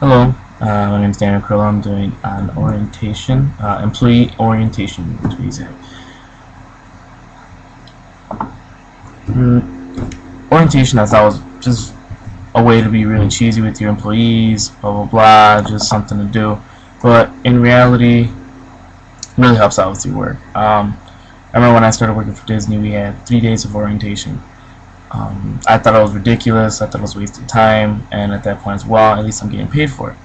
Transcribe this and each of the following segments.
Hello, my name is Daniel Curlo. I'm doing an orientation, employee orientation to be exact. Orientation, I thought was just a way to be really cheesy with your employees, blah blah blah, just something to do. But in reality, it really helps out with your work. I remember when I started working for Disney, we had 3 days of orientation. I thought it was ridiculous. I thought it was a waste of time, and at that point as well, at least I'm getting paid for it.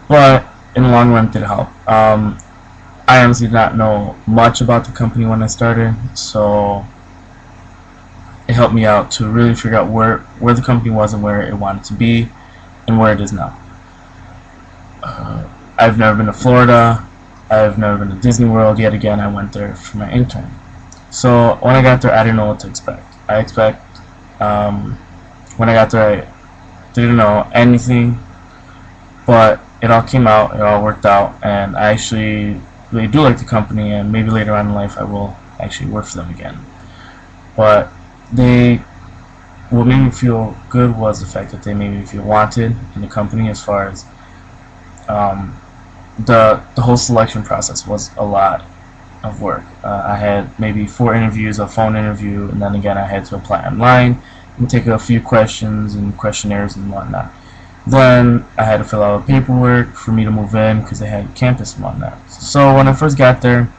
But in the long run, it did help. I honestly did not know much about the company when I started, so it helped me out to really figure out where the company was and where it wanted to be and where it is now. I've never been to Florida. I've never been to Disney World. Yet again, I went there for my intern. So when I got there, I didn't know what to expect. When I got there, I didn't know anything, but it all came out, it all worked out, and I actually really do like the company, and maybe later on in life I will actually work for them again. But what made me feel good was the fact that they made me feel wanted in the company. As far as the whole selection process was a lot of work. I had maybe 4 interviews, a phone interview, and then again I had to apply online and take a few questions and questionnaires and whatnot. Then I had to fill out paperwork for me to move in because they had campus and whatnot. So when I first got there,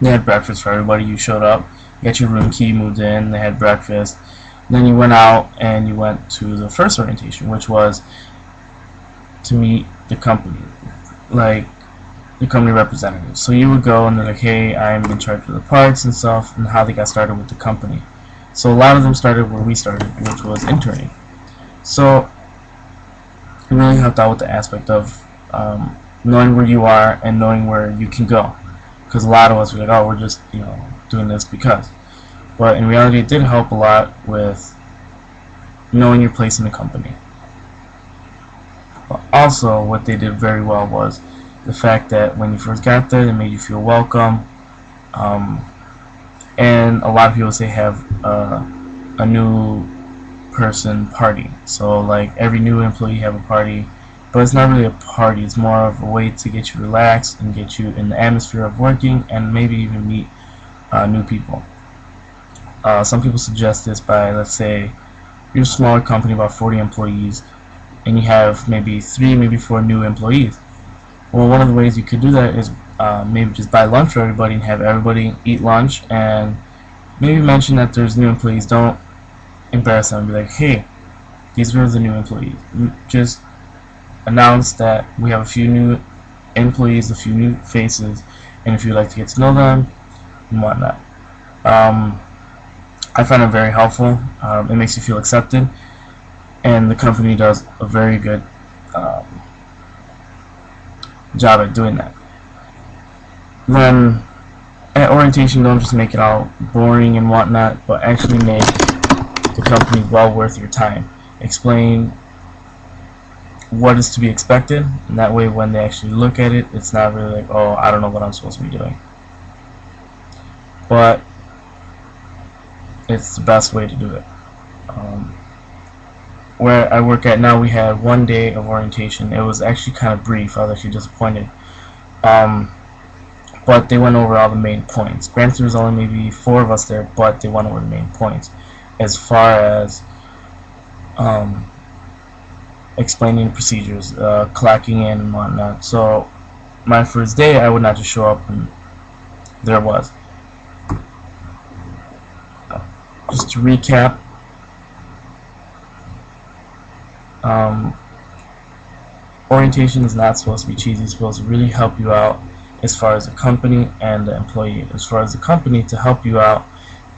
they had breakfast for everybody. You showed up, you got your room key, moved in, they had breakfast. Then you went out and you went to the first orientation, which was to meet the company, like the company representatives. So you would go and they're like, hey, I'm in charge of the parts and stuff, and how they got started with the company. So a lot of them started where we started, which was interning. So it really helped out with the aspect of knowing where you are and knowing where you can go. Because a lot of us were like, oh, we're just doing this because. But in reality, it did help a lot with knowing your place in the company. But also, what they did very well was the fact that when you first got there, they made you feel welcome. And a lot of people say have a new person party. So like every new employee have a party, but it's not really a party. It's more of a way to get you relaxed and get you in the atmosphere of working and maybe even meet new people. Some people suggest this by, let's say, you're a smaller company, about 40 employees, and you have maybe 3, maybe 4 new employees. Well, one of the ways you could do that is maybe just buy lunch for everybody and have everybody eat lunch, and maybe mention that there's new employees. Don't embarrass them and be like, hey, these are the new employees. Just announce that we have a few new employees, a few new faces, and if you'd like to get to know them and whatnot. I find it very helpful. It makes you feel accepted, and the company does a very good job at doing that. Then at orientation, don't just make it all boring and whatnot, but actually make the company well worth your time. Explain what is to be expected, and that way when they actually look at it, it's not really like, oh, I don't know what I'm supposed to be doing. But it's the best way to do it. Where I work at now, we had 1 day of orientation. It was actually kind of brief. I was actually disappointed. But they went over all the main points. Granted, there was only maybe 4 of us there, but they went over the main points as far as explaining procedures, clocking in and whatnot. So my first day, I would not just show up and there it was. Just to recap, orientation is not supposed to be cheesy. It's supposed to really help you out as far as the company and the employee. As far as the company, to help you out,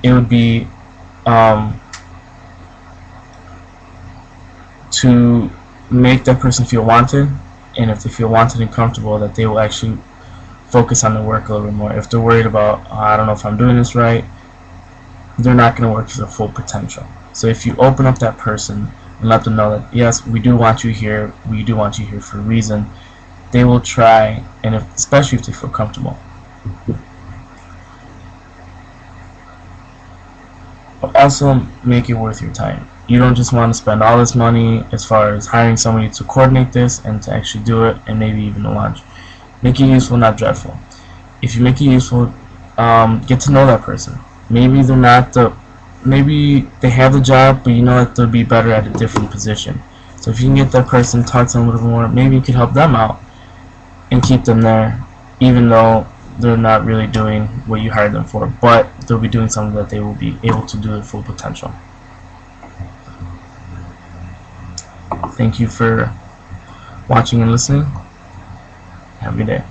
it would be to make that person feel wanted, and if they feel wanted and comfortable, that they will actually focus on their work a little bit more. If they're worried about, oh, I don't know if I'm doing this right, they're not going to work to their full potential. So if you open up that person and let them know that, yes, we do want you here, we do want you here for a reason, they will try, and especially if they feel comfortable. But also make it worth your time. you don't just want to spend all this money as far as hiring somebody to coordinate this and to actually do it, and maybe even a lunch. Make it useful, not dreadful. If you make it useful, get to know that person. Maybe they're not the, maybe they have the job, but you know that they'll be better at a different position. So if you can get that person, talk to them a little bit more, maybe you could help them out and keep them there, even though they're not really doing what you hired them for, but they'll be doing something that they will be able to do at full potential. Thank you for watching and listening. Have a good day.